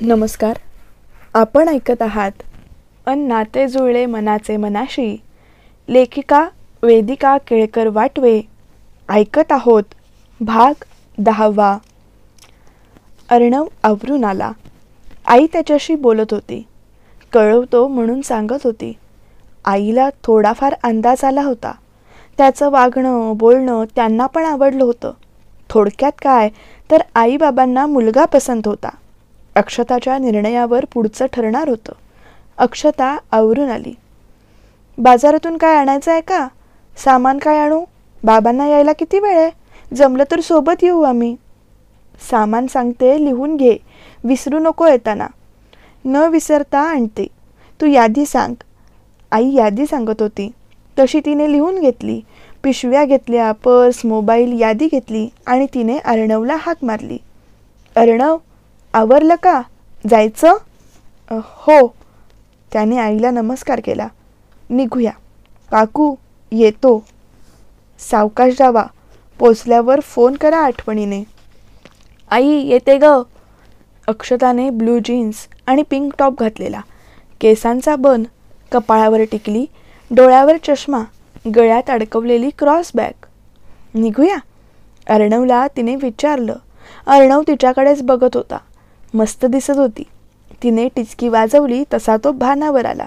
नमस्कार. आपण ऐकत आहात नाते जुळले मनाचे मनाशी. लेखिका वेदिका केळकर वाटवे. ऐकत आहोत भाग 10. अर्णव आवरून आला. आई त्याच्याशी बोलत होती. कळवतो म्हणून सांगत होती. आईला थोडाफार अंदाज आला होता. त्याचं वागणं बोलणं त्यांना पण आवडलं होतं. थोडक्यात काय तर आईबाबांना मुलगा पसंत होता. अक्षताच्या निर्णयावर पुढचं ठरणार होतं. अक्षता आवरून आली. बाजारातून काय आणायचं आहे का? सामान काय आणू? बाबांना यायला किती वेळ आहे? जमलं तर सोबत येऊ आम्ही. सामान सांगते, लिहून घे, विसरू नको येताना. न विसरता आणते. तू यादी सांग. आई यादी सांगत होती तशी तिने लिहून घेतली. पिशव्या घेतल्या, पर्स, मोबाईल, यादी घेतली आणि तिने अर्णवला हाक मारली. अर्णव, आवरलं का? जायचं? हो. त्याने आईला नमस्कार केला. निघूया. काकू येतो. सावकाश जावा. पोचल्यावर फोन करा आठवणीने. आई येते ग. अक्षताने ब्लू जीन्स आणि पिंक टॉप घातलेला, केसांचा बन, कपाळावर टिकली, डोळ्यावर चष्मा, गळ्यात अडकवलेली क्रॉस बॅग. निघूया? अर्णवला तिने विचारलं. अर्णव तिच्याकडेच बघत होता. मस्त दिसत होती. तिने टिचकी वाजवली तसा तो भानावर आला.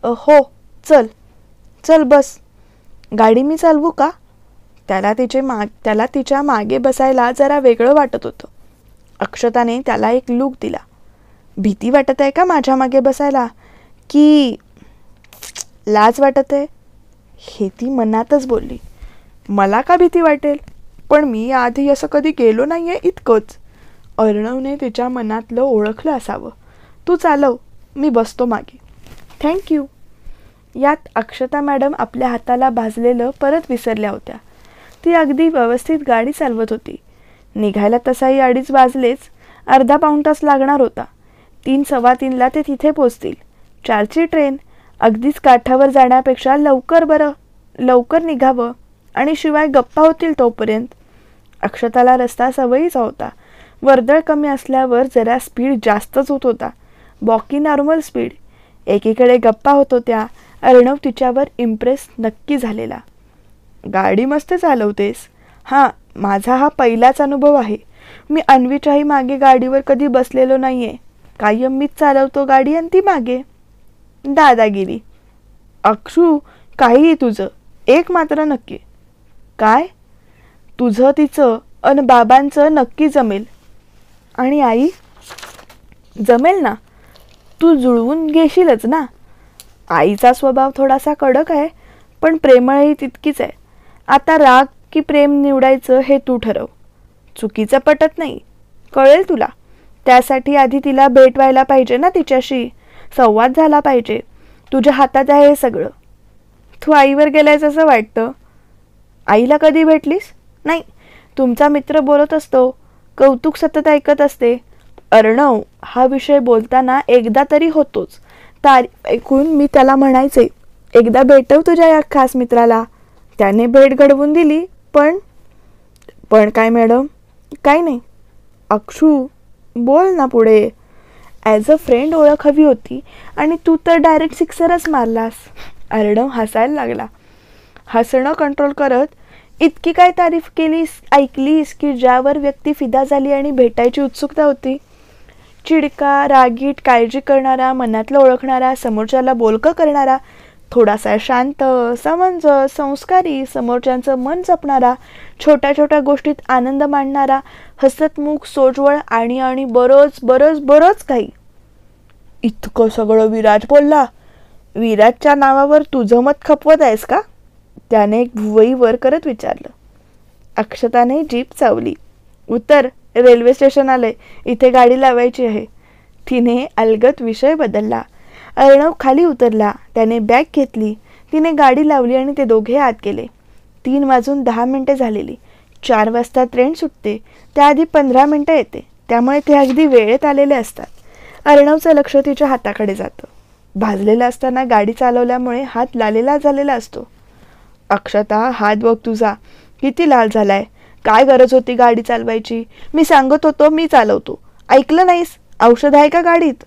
हो, चल चल बस. गाडी मी चालवू का? त्याला तिच्या मागे बसायला जरा वेगळं वाटत होतं. अक्षताने त्याला एक लूक दिला. भीती वाटत आहे का माझ्या मागे बसायला, की लाज वाटत आहे? हे ती मनातच बोलली. मला का भीती वाटेल? पण मी आधी असं कधी गेलो नाहीये इतकंच. अर्णवने तिच्या मनातलं ओळखलं असावं. तू चालव, मी बसतो मागे. थँक्यू. यात अक्षता मॅडम आपल्या हाताला भाजलेलं परत विसरल्या होत्या. ती अगदी व्यवस्थित गाडी चालवत होती. निघायला तसाही 2:30 वाजलेच. अर्धा पाऊण तास लागणार होता. 3, 3:15 ते तिथे पोचतील. 4ची ट्रेन. अगदीच काठावर जाण्यापेक्षा लवकर निघावं आणि शिवाय गप्पा होतील तोपर्यंत. अक्षताला रस्ता सवयीचा होता. वर्दळ कमी असल्यावर जरा स्पीड जास्तच होत होता. बाकी नॉर्मल स्पीड. एकीकडे गप्पा होत होत्या. अर्णव तिच्यावर इम्प्रेस नक्की झालेला. गाडी मस्त चालवतेस. हां, माझा हा पहिलाच अनुभव आहे. मी अन्वीच्याही मागे गाडीवर कधी बसलेलो नाहीये. कायम मीच चालवतो गाडी आणि ती मागे. दादागिरी. अक्षू, काही तुझं, एक मात्र नक्की. काय? तुझं तिचं अन बाबांचं नक्की जमेल. आणि आई? जमेल ना. तू जुळवून घेशीलच ना. आईचा स्वभाव थोडासा कडक आहे, पण प्रेमळही तितकीच आहे. आता राग की प्रेम निवडायचं हे तू ठरव. चुकीचं पटत नाही, कळेल तुला. त्यासाठी आधी तिला भेट व्हायला पाहिजे ना तिच्याशी. संवाद झाला पाहिजे. तुझ्या हातात आहे हे सगळं. तू आईवर गेलायस असं वाटतं. आईला कधी भेटलीस? नाही. तुमचा मित्र बोलत असतो. कौतुक सतत ऐकत असते. अर्णव हा विषय बोलताना एकदा तरी होतोच. तारीफ ऐकून मी त्याला म्हणायचे, एकदा भेटव तुझ्या या खास मित्राला. त्याने भेट घडवून दिली. पण काय मॅडम? काय नाही. अक्षू, बोल ना पुढे. ॲज अ फ्रेंड ओळख हवी होती आणि तू तर डायरेक्ट सिक्सरच मारलास. अर्णव हसायला लागला. हसणं कंट्रोल करत, इतकी काय तारीफ केलीस, ऐकलीस की ज्यावर व्यक्ती फिदा झाली आणि भेटायची उत्सुकता होती? चिडका, रागीट, काळजी करणारा, मनातलं ओळखणारा, समोरच्याला बोलकं करणारा, थोडासा शांत, समंजस, संस्कारी, समोरच्यांचं मन जपणारा, छोट्या छोट्या गोष्टीत आनंद मानणारा, हसतमुख, सोज्वळ आणि बरंच काही. इतकं सगळं विराज बोलला. विराजच्या नावावर तुझं मत खपवत आहेस का? त्याने एक भुवई वर करत विचारलं. अक्षताने जीप चावली. उतर, रेल्वे स्टेशन आलंय, इथे गाडी लावायची आहे. तिने अलगत विषय बदलला. अर्णव खाली उतरला. त्याने बॅग घेतली. तिने गाडी लावली आणि ते दोघे आत गेले. 3:10 झालेली. 4 वाजता ट्रेन सुटते. त्याआधी 15 मिनिटं येते. त्यामुळे ते अगदी वेळेत आलेले असतात. अर्णवचं लक्ष तिच्या हाताकडे जातं. भाजलेला असताना गाडी चालवल्यामुळे हात लालेला झालेला असतो. अक्षता, हात बघ तुझा किती लाल झालाय. काय गरज होती गाडी चालवायची? मी सांगत होतो मी चालवतो. ऐकलं नाहीस? औषध आहे का गाडीत?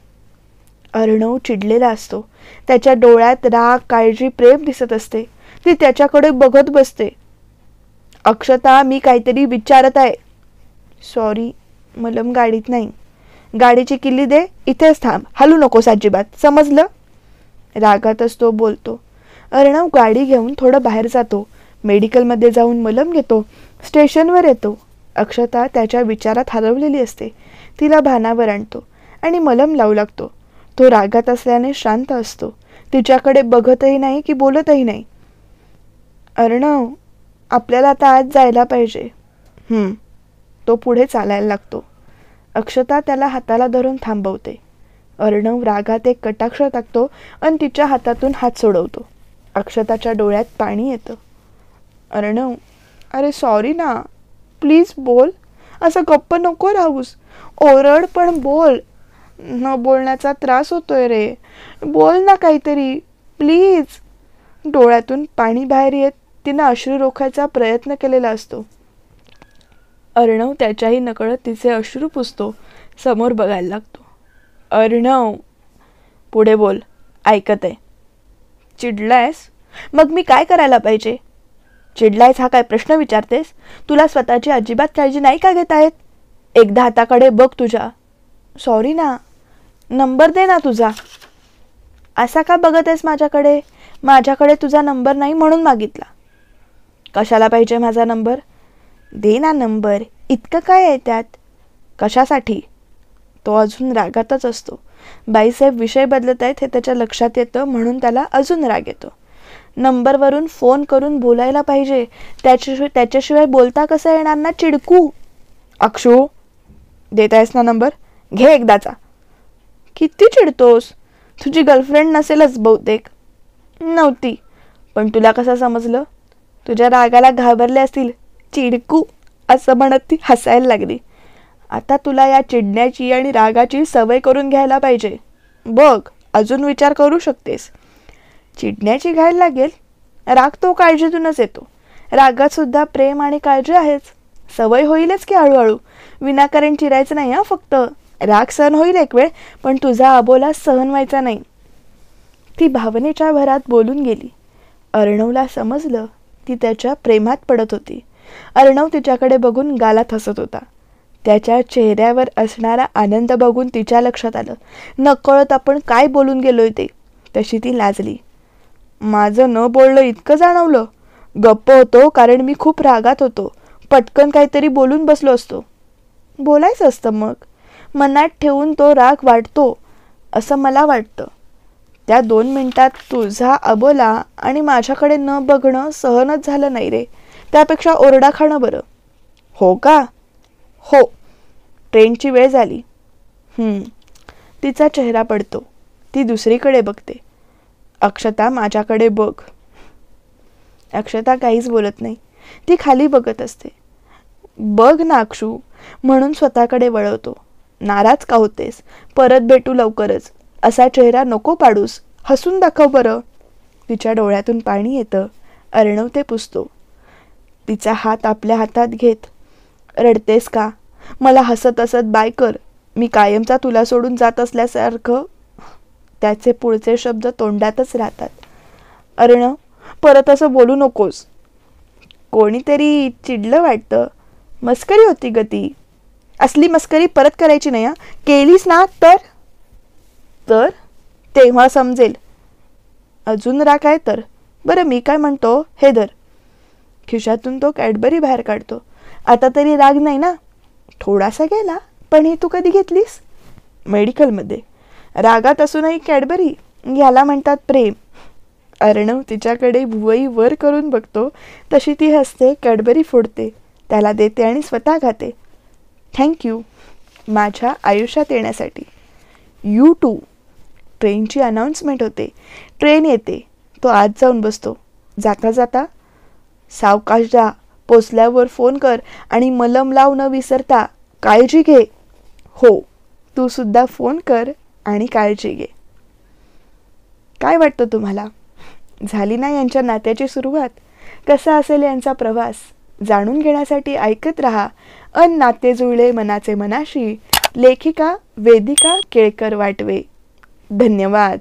अर्णव चिडलेला असतो. त्याच्या डोळ्यात राग, काळजी, प्रेम दिसत असते. ती त्याच्याकडे बघत बसते. अक्षता, मी काहीतरी विचारत आहे. सॉरी, मलम गाडीत नाही. गाडीची किल्ली दे, इथेच थांब, हलू नकोस अजिबात, समजलं? रागातच तो बोलतो. अर्णव गाडी घेऊन थोडं बाहेर जातो. मेडिकलमध्ये जाऊन मलम घेतो. स्टेशनवर येतो. अक्षता त्याच्या विचारात हरवलेली असते. तिला भानावर आणतो आणि मलम लावू लागतो. तो रागात असल्याने शांत असतो. तिच्याकडे बघतही नाही की बोलतही नाही. अर्णव, आपल्याला आता आज जायला पाहिजे. तो पुढे चालायला लागतो. अक्षता त्याला हाताला धरून थांबवते. अर्णव रागात एक कटाक्ष टाकतो आणि तिच्या हातातून हात सोडवतो. अक्षताच्या डोळ्यात पाणी येतं. अर्णव, अरे सॉरी ना, प्लीज बोल. असं गप्प नको राहूस. ओरड पण बोल. न बोलण्याचा त्रास होतोय रे. बोल ना काहीतरी, प्लीज. डोळ्यातून पाणी बाहेर येत तिनं अश्रू रोखायचा प्रयत्न केलेला असतो. अर्णव त्याच्याही नकळत तिचे अश्रू पुसतो. समोर बघायला लागतो. अर्णव, पुढे बोल, ऐकत आहे. चिडलायस? मग मी काय करायला पाहिजे? चिडलायस हा काय प्रश्न विचारतेस? तुला स्वतःची अजिबात काळजी नाही का घेता येत? एकदा हाताकडे बघ तुझ्या. सॉरी ना, नंबर दे ना तुझा. असा का बघत आहेस माझ्याकडे? माझ्याकडे तुझा नंबर नाही म्हणून मागितला. कशाला पाहिजे माझा नंबर? दे ना नंबर. इतकं काय आहे त्यात? कशासाठी? तो अजून रागातच असतो. बाईसाहेब विषय बदलत आहेत हे त्याच्या लक्षात येतं, म्हणून त्याला अजून राग येतो. नंबरवरून फोन करून बोलायला पाहिजे. त्याच्याशिवाय बोलता कसं येणार ना, चिडकू. अक्षू, देत आहेस ना नंबर? घे एकदाचा. किती चिडतोस? तुझी गर्लफ्रेंड नसेलच बहुतेक. नव्हती. पण तुला कसं समजलं? तुझ्या रागाला घाबरले असतील. चिडकू असं म्हणत ती हसायला लागली. आता तुला या चिडण्याची आणि रागाची सवय करून घ्यायला पाहिजे. बघ, अजून विचार करू शकतेस. चिडण्याची घ्यायला लागेल? राग तो काळजीतूनच येतो. रागात सुद्धा प्रेम आणि काळजी आहेच. सवय होईलच की हळूहळू. विनाकारण चिरायचं नाही हा. फक्त राग सहन होईल एक वेळ, पण तुझा अबोला सहन व्हायचा नाही. ती भावनेच्या भरात बोलून गेली. अर्णवला समजलं ती त्याच्या प्रेमात पडत होती. अर्णव तिच्याकडे बघून गालात हसत होता. त्याच्या चेहऱ्यावर असणारा आनंद बघून तिच्या लक्षात आलं. नकळत आपण काय बोलून गेलोय ते. तशी ती लाजली. माझं न बोलणं इतकं जाणवलं? गप्प होतो कारण मी खूप रागात होतो. पटकन काहीतरी बोलून बसलो असतो. बोलायचं असतं मग. मनात ठेवून तो राग वाटतो असं मला वाटतं. त्या 2 मिनिटात तुझा अबोला आणि माझ्याकडे न बघणं सहनच झालं नाही रे. त्यापेक्षा ओरडा खाणं बरं. हो का? हो, ट्रेनची वेळ झाली. तिचा चेहरा पडतो. ती दुसरीकडे बघते. अक्षता, माझ्याकडे बघ. अक्षता काहीच बोलत नाही. ती खाली बघत असते. बघ ना अक्षू, म्हणून स्वतःकडे वळवतो. नाराज का होतेस? परत भेटू लवकरच. असा चेहरा नको पाडूस. हसून दाखव बरं. तिच्या डोळ्यातून पाणी येतं. अर्णव ते पुसतो. तिचा हात आपल्या हातात घेत, रडतेस का? मला हसत हसत बाय कर. मी कायमचा तुला सोडून जात असल्यासारखं. त्याचे पुढचे शब्द तोंडातच राहतात. अर्णव, परत असं बोलू नकोस. कोणीतरी चिडलं वाटतं. मस्करी होती ग ती. असली मस्करी परत करायची नाही. केलीस ना तर तेव्हा समजेल. अजून राग आहे तर? बरं, मी काय म्हणतो, हे धर. खिशातून तो कॅडबरी बाहेर काढतो. आता तरी राग नाही ना? थोडासा गेला, पण ही तू कधी घेतलीस? मेडिकलमध्ये. रागात असूनही कॅडबरी, याला म्हणतात प्रेम. अर्णव तिच्याकडे भुवई वर करून बघतो. तशी ती हसते, कॅडबरी फोडते, त्याला देते आणि स्वतः खाते. थँक्यू माझ्या आयुष्यात येण्यासाठी. You too. ट्रेनची अनाऊन्समेंट होते. ट्रेन येते. तो आत जाऊन बसतो. जाता जाता, सावकाश जा. पोचल्यावर फोन कर आणि मलम लाव न विसरता. काळजी घे. हो, तू सुद्धा फोन कर आणि काळजी घे. काय वाटतं तुम्हाला? झाली ना यांच्या नात्याची सुरुवात? कसा असेल यांचा प्रवास? जाणून घेण्यासाठी ऐकत रहा नाते जुळले मनाचे मनाशी लेखिका वेदिका केळकर वाटवे. धन्यवाद.